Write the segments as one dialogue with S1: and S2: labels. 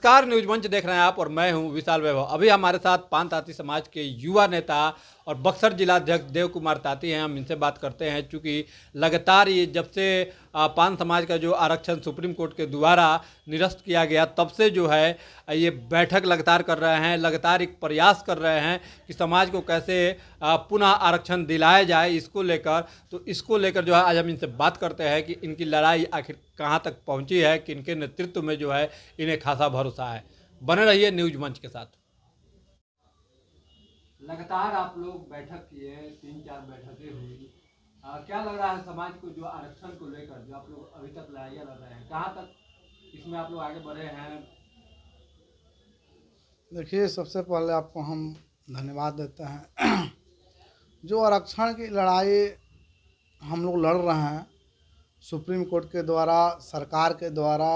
S1: नमस्कार, न्यूज मंच देख रहे हैं आप और मैं हूं विशाल वैभव। अभी हमारे साथ पान ताती समाज के युवा नेता और बक्सर जिलाध्यक्ष देव कुमार ताती हैं। हम इनसे बात करते हैं चूँकि लगातार ये जब से पान समाज का जो आरक्षण सुप्रीम कोर्ट के द्वारा निरस्त किया गया तब से जो है ये बैठक लगातार कर रहे हैं, लगातार एक प्रयास कर रहे हैं कि समाज को कैसे पुनः आरक्षण दिलाया जाए। इसको लेकर जो है आज हम इनसे बात करते हैं कि इनकी लड़ाई आखिर कहाँ तक पहुँची है, कि इनके नेतृत्व में जो है इन्हें खासा भरोसा है। बने रहिए न्यूज मंच के साथ। लगातार आप लोग बैठक किए, 3-4 बैठकें हुई, क्या लग रहा है समाज को जो आरक्षण को लेकर जो आप लोग अभी तक लड़ाइयाँ लड़ रहे हैं, कहाँ तक इसमें आप लोग आगे बढ़े हैं?
S2: देखिए, सबसे पहले आपको हम धन्यवाद देते हैं। जो आरक्षण की लड़ाई हम लोग लड़ रहे हैं, सुप्रीम कोर्ट के द्वारा, सरकार के द्वारा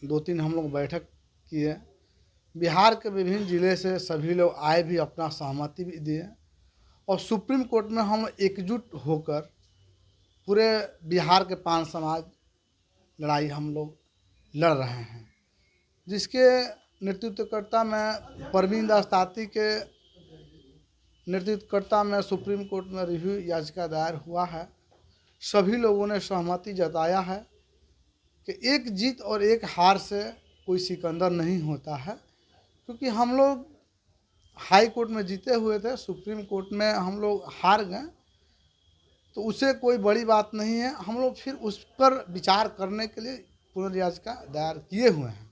S2: 2-3 हम लोग बैठक किए। बिहार के विभिन्न ज़िले से सभी लोग आए भी, अपना सहमति भी दिए और सुप्रीम कोर्ट में हम एकजुट होकर पूरे बिहार के पान समाज लड़ाई हम लोग लड़ रहे हैं, जिसके नेतृत्वकर्ता में परवीन दास ताती के नेतृत्वकर्ता में सुप्रीम कोर्ट में रिव्यू याचिका दायर हुआ है। सभी लोगों ने सहमति जताया है कि एक जीत और एक हार से कोई सिकंदर नहीं होता है, क्योंकि हम लोग हाई कोर्ट में जीते हुए थे, सुप्रीम कोर्ट में हम लोग हार गए, तो उसे कोई बड़ी बात नहीं है। हम लोग फिर उस पर विचार करने के लिए पुनर्याचिका दायर किए हुए हैं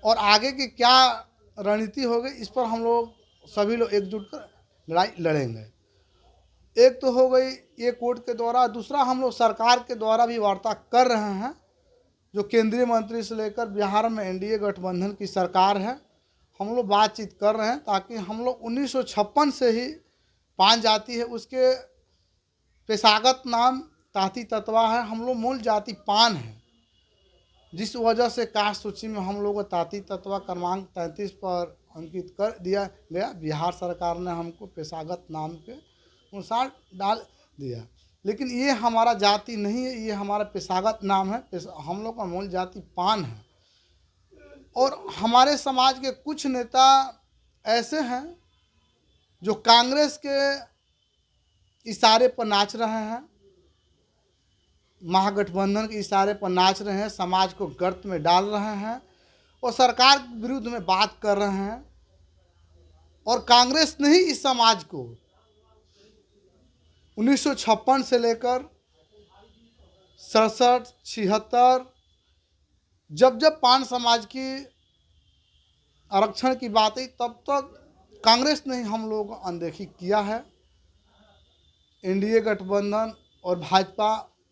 S2: और आगे की क्या रणनीति होगी इस पर हम लोग सभी लोग एकजुट कर लड़ाई लड़ेंगे। एक तो हो गई ये कोर्ट के द्वारा, दूसरा हम लोग सरकार के द्वारा भी वार्ता कर रहे हैं। जो केंद्रीय मंत्री से लेकर बिहार में एनडीए गठबंधन की सरकार है, हम लोग बातचीत कर रहे हैं ताकि हम लोग 1956 से ही पान जाति है, उसके पेशागत नाम ताती ततवा है, हम लोग मूल जाति पान है, जिस वजह से कास्ट सूची में हम लोग को ताती तत्वा क्रमांक 33 पर अंकित कर दिया गया। बिहार सरकार ने हमको पेशागत नाम के अनुसार डाल दिया, लेकिन ये हमारा जाति नहीं है, ये हमारा पेशागत नाम है। हम लोग का मूल जाति पान है और हमारे समाज के कुछ नेता ऐसे हैं जो कांग्रेस के इशारे पर नाच रहे हैं, महागठबंधन के इशारे पर नाच रहे हैं, समाज को गर्त में डाल रहे हैं और सरकार के विरुद्ध में बात कर रहे हैं। और कांग्रेस ने ही इस समाज को 1956 से लेकर 67, 76 जब पान समाज की आरक्षण की बात आई तब तक कांग्रेस ने ही हम लोगों को अनदेखी किया है। एनडीए गठबंधन और भाजपा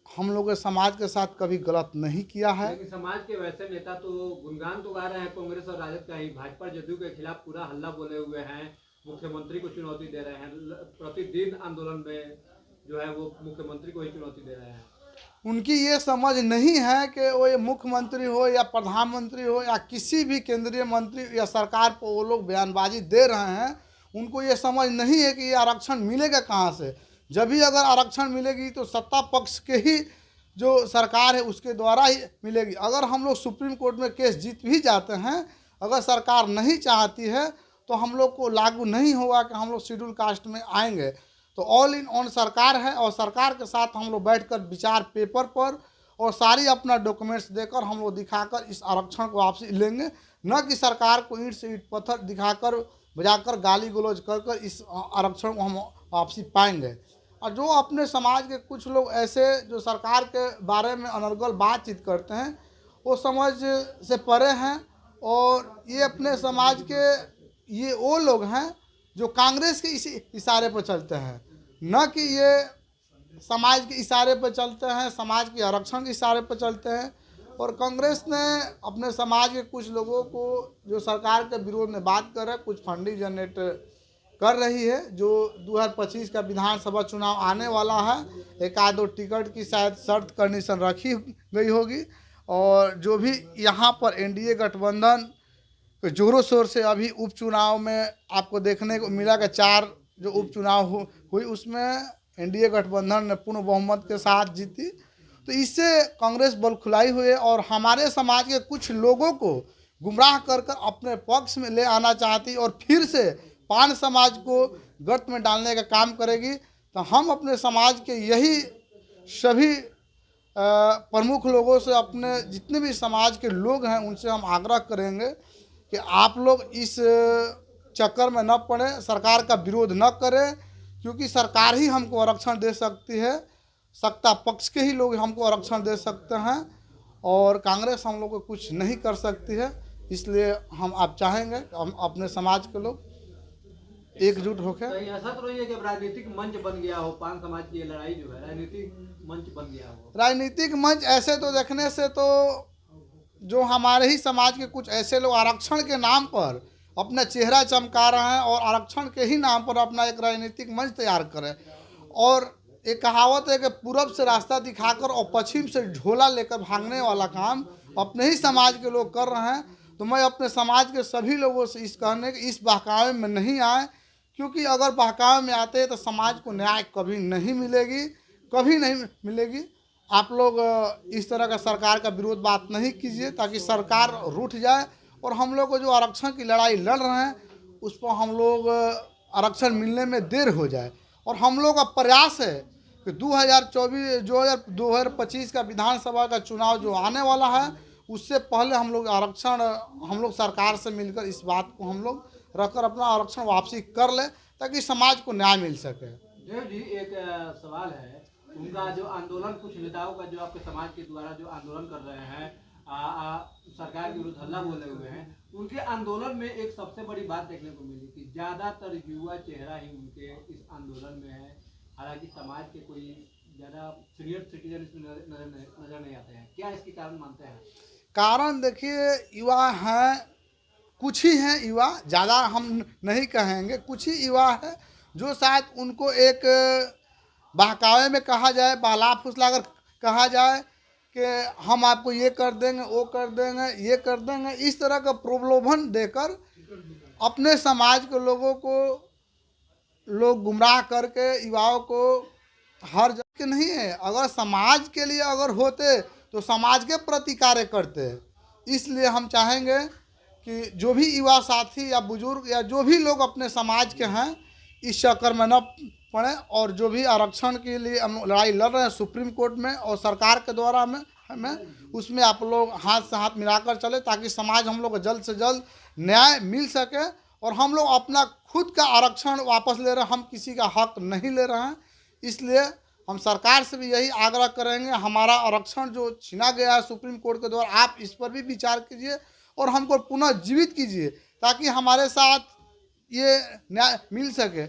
S2: हम लोग के समाज के साथ कभी गलत नहीं किया है।
S1: लेकिन समाज के वैसे नेता तो गुणगान तो गा रहे हैं कांग्रेस और राजद का ही, भाजपा जदयू के खिलाफ पूरा हल्ला बोले हुए हैं, मुख्यमंत्री को चुनौती दे रहे हैं, प्रतिदिन आंदोलन में जो है वो मुख्यमंत्री को ही चुनौती दे रहे हैं।
S2: उनकी ये समझ नहीं है कि वो ये मुख्यमंत्री हो या प्रधानमंत्री हो या किसी भी केंद्रीय मंत्री या सरकार पर वो लोग बयानबाजी दे रहे हैं, उनको ये समझ नहीं है कि ये आरक्षण मिलेगा कहाँ से। जब भी अगर आरक्षण मिलेगी तो सत्ता पक्ष के ही जो सरकार है उसके द्वारा ही मिलेगी। अगर हम लोग सुप्रीम कोर्ट में केस जीत भी जाते हैं, अगर सरकार नहीं चाहती है तो हम लोग को लागू नहीं होगा कि हम लोग शेड्यूल कास्ट में आएंगे। तो ऑल इन ऑन सरकार है और सरकार के साथ हम लोग बैठकर विचार पेपर पर और सारी अपना डॉक्यूमेंट्स देकर हम लोग दिखाकर इस आरक्षण को वापसी लेंगे, न कि सरकार को ईंट से ईंट पत्थर दिखाकर बजाकर गाली गलौज कर इस आरक्षण को हम वापसी पाएंगे। और जो अपने समाज के कुछ लोग ऐसे जो सरकार के बारे में अनर्गल बातचीत करते हैं, वो समझ से परे हैं और ये अपने समाज के ये वो लोग हैं जो कांग्रेस के इसी इशारे पर चलते हैं, न कि ये समाज के इशारे पर चलते हैं, समाज के आरक्षण के इशारे पर चलते हैं। और कांग्रेस ने अपने समाज के कुछ लोगों को जो सरकार के विरोध में बात कर रहे हैं, कुछ फंडिंग जनरेट कर रही है। जो 2025 का विधानसभा चुनाव आने वाला है, एक आध दो टिकट की शायद शर्त कंडीशन रखी गई होगी और जो भी यहाँ पर एनडीए गठबंधन जोरों शोर से अभी उपचुनाव में आपको देखने को मिला कि 4 जो उपचुनाव हुई उसमें एनडीए गठबंधन ने पूर्ण बहुमत के साथ जीती। तो इससे कांग्रेस बल खुलाई हुई है और हमारे समाज के कुछ लोगों को गुमराह कर कर अपने पक्ष में ले आना चाहती और फिर से पान समाज को गर्त में डालने का काम करेगी। तो हम अपने समाज के यही सभी प्रमुख लोगों से, अपने जितने भी समाज के लोग हैं उनसे हम आग्रह करेंगे कि आप लोग इस चक्कर में न पड़े, सरकार का विरोध न करें, क्योंकि सरकार ही हमको आरक्षण दे सकती है, सत्ता पक्ष के ही लोग हमको आरक्षण दे सकते हैं और कांग्रेस हम लोग को कुछ नहीं कर सकती है। इसलिए हम आप चाहेंगे हम अपने समाज के लोग एकजुट होकर।
S1: तो ऐसा तो नहीं है कि राजनीतिक मंच बन गया हो, पान समाज की ये लड़ाई जो है राजनीतिक मंच बन गया हो?
S2: राजनीतिक मंच ऐसे तो देखने से तो जो हमारे ही समाज के कुछ ऐसे लोग आरक्षण के नाम पर अपना चेहरा चमका रहे हैं और आरक्षण के ही नाम पर अपना एक राजनीतिक मंच तैयार करें। और एक कहावत है कि पूरब से रास्ता दिखाकर और पश्चिम से झोला लेकर भागने वाला काम अपने ही समाज के लोग कर रहे हैं। तो मैं अपने समाज के सभी लोगों से इस कहने कि इस बहकावे में नहीं आए, क्योंकि अगर बहकावे में आते तो समाज को न्याय कभी नहीं मिलेगी, कभी नहीं मिलेगी। आप लोग इस तरह का सरकार का विरोध बात नहीं कीजिए ताकि सरकार रूठ जाए और हम लोग को जो आरक्षण की लड़ाई लड़ रहे हैं उस पर हम लोग आरक्षण मिलने में देर हो जाए। और हम लोग का प्रयास है कि 2025 का विधानसभा का चुनाव जो आने वाला है उससे पहले हम लोग आरक्षण, हम लोग सरकार से मिलकर इस बात को हम लोग रखकर अपना आरक्षण वापसी कर ले ताकि समाज को न्याय मिल सके।
S1: देव जी, एक सवाल है, उनका जो आंदोलन, कुछ नेताओं का जो आपके समाज के द्वारा जो आंदोलन कर रहे हैं, सरकार के विरुद्ध हल्ला बोले हुए हैं, उनके आंदोलन में एक सबसे बड़ी बात देखने को मिली कि ज़्यादातर युवा चेहरा ही उनके इस आंदोलन में है। हालांकि समाज के कोई ज़्यादा सीनियर सिटीजन इसमें नजर नहीं आते हैं। क्या इसके कारण मानते हैं?
S2: कारण देखिए, युवा हैं, कुछ ही हैं युवा, ज़्यादा हम नहीं कहेंगे, कुछ ही युवा है जो शायद उनको एक बहकावे में कहा जाए, बहला फुसला कर कहा जाए कि हम आपको ये कर देंगे, वो कर देंगे, ये कर देंगे, इस तरह का प्रलोभन देकर अपने समाज के लोगों को लोग गुमराह करके युवाओं को हर जगह के नहीं है। अगर समाज के लिए अगर होते तो समाज के प्रति कार्य करते। इसलिए हम चाहेंगे कि जो भी युवा साथी या बुजुर्ग या जो भी लोग अपने समाज के हैं इस चक्कर में न पड़े और जो भी आरक्षण के लिए हम लड़ाई लड़ रहे हैं सुप्रीम कोर्ट में और सरकार के द्वारा हमें उसमें आप लोग हाथ से हाथ मिलाकर चले ताकि समाज हम लोग को जल्द से जल्द न्याय मिल सके और हम लोग अपना खुद का आरक्षण वापस ले रहे हैं, हम किसी का हक नहीं ले रहे हैं। इसलिए हम सरकार से भी यही आग्रह करेंगे, हमारा आरक्षण जो छीना गया है सुप्रीम कोर्ट के द्वारा, आप इस पर भी विचार कीजिए और हमको पुनः जीवित कीजिए ताकि हमारे साथ ये न्याय मिल सके।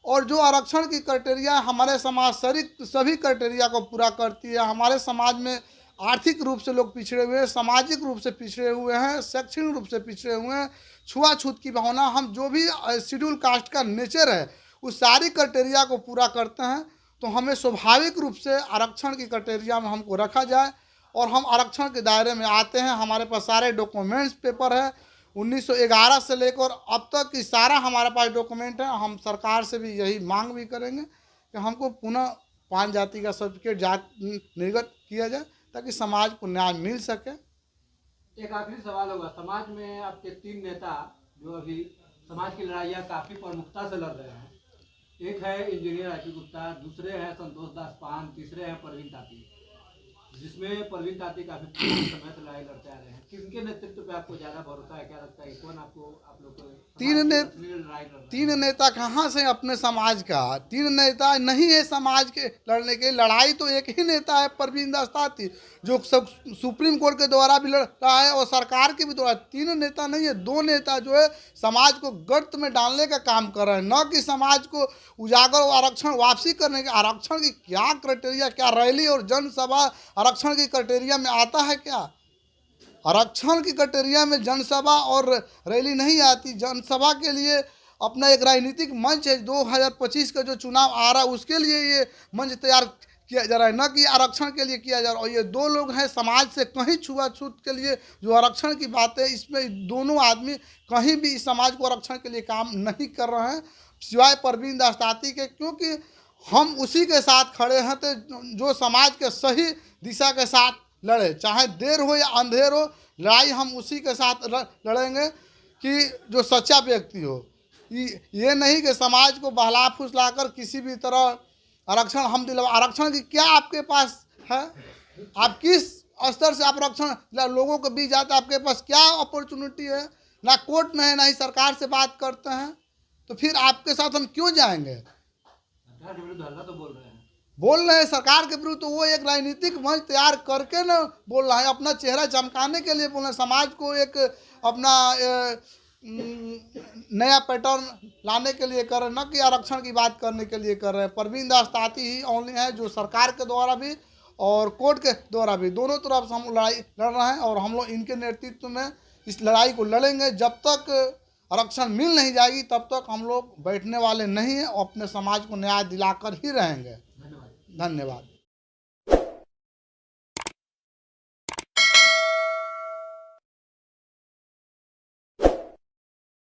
S2: और जो आरक्षण की क्राइटेरिया हमारे समाज सभी क्राइटेरिया को पूरा करती है। हमारे समाज में आर्थिक रूप से लोग पिछड़े हुए हैं, सामाजिक रूप से पिछड़े हुए हैं, शैक्षणिक रूप से पिछड़े हुए हैं, छुआछूत की भावना, हम जो भी शेड्यूल कास्ट का नेचर है उस सारी क्राइटेरिया को पूरा करते हैं। तो हमें स्वाभाविक रूप से आरक्षण की क्राइटेरिया में हमको रखा जाए और हम आरक्षण के दायरे में आते हैं। हमारे पास सारे डॉक्यूमेंट्स पेपर है, 1911 से लेकर अब तक की सारा हमारे पास डॉक्यूमेंट है। हम सरकार से भी यही मांग भी करेंगे कि हमको पुनः पान जाति का सर्टिफिकेट निर्गत किया जाए ताकि समाज को न्याय मिल सके।
S1: एक आखिरी सवाल होगा, समाज में आपके 3 नेता जो अभी समाज की लड़ाइयाँ काफ़ी प्रमुखता से लड़ रहे हैं, एक है इंजीनियर राजू गुप्ता, दूसरे हैं संतोष दास पान, तीसरे हैं परवीन ताती, जिसमें परवीन ताती काफी समय से लड़ाई लड़ते आ रहे हैं। किसके नेतृत्व पे आपको ज्यादा भरोसा है? क्या लगता है कौन आपको, आप लोग को
S2: तीन नेता कहाँ से अपने समाज का? 3 नेता नहीं है समाज के लड़ने के। लड़ाई तो एक ही नेता है परवीन दास ताती, जो सब सुप्रीम कोर्ट के द्वारा भी लड़ रहा है और सरकार के भी द्वारा। 3 नेता नहीं है, 2 नेता जो है समाज को गर्त में डालने का काम कर रहे हैं, न कि समाज को उजागर और आरक्षण वापसी करने के। आरक्षण की क्या क्राइटेरिया, क्या रैली और जनसभा आरक्षण की क्राइटेरिया में आता है? क्या आरक्षण की क्राइटेरिया में जनसभा और रैली नहीं आती। जनसभा के लिए अपना एक राजनीतिक मंच है, 2025 का जो चुनाव आ रहा है उसके लिए ये मंच तैयार किया जा रहा है, न कि आरक्षण के लिए किया जा रहा है। और ये 2 लोग हैं समाज से कहीं छुआछूत के लिए जो आरक्षण की बात है, इसमें दोनों आदमी कहीं भी इस समाज को आरक्षण के लिए काम नहीं कर रहे हैं सिवाय परवीन दास ताती के, क्योंकि हम उसी के साथ खड़े हैं तो जो समाज के सही दिशा के साथ लड़े, चाहे देर हो या अंधेर हो, लड़ाई हम उसी के साथ लड़ेंगे कि जो सच्चा व्यक्ति हो। ये नहीं कि समाज को बहला फुसला कर किसी भी तरह आरक्षण हम दिलवा। आरक्षण की क्या आपके पास है? आप किस स्तर से आप आरक्षण लोगों के बीच जाते हैं? आपके पास क्या अपॉर्चुनिटी है? ना कोर्ट में है, ना ही सरकार से बात करते हैं, तो फिर आपके साथ हम क्यों जाएंगे? बोल रहे हैं सरकार के विरुद्ध, तो वो एक राजनीतिक मंच तैयार करके ना बोल रहा है, अपना चेहरा चमकाने के लिए बोल रहे हैं, समाज को एक अपना नया पैटर्न लाने के लिए कर रहे हैं, न कि आरक्षण की बात करने के लिए कर रहे हैं। परवीन दास ताती ही ओनली है जो सरकार के द्वारा भी और कोर्ट के द्वारा भी दोनों तरफ से हम लड़ाई लड़ रहे हैं, और हम लोग इनके नेतृत्व में इस लड़ाई को लड़ेंगे। जब तक आरक्षण मिल नहीं जाएगी तब तक हम लोग बैठने वाले नहीं हैं, और अपने समाज को न्याय दिलाकर ही रहेंगे। धन्यवाद।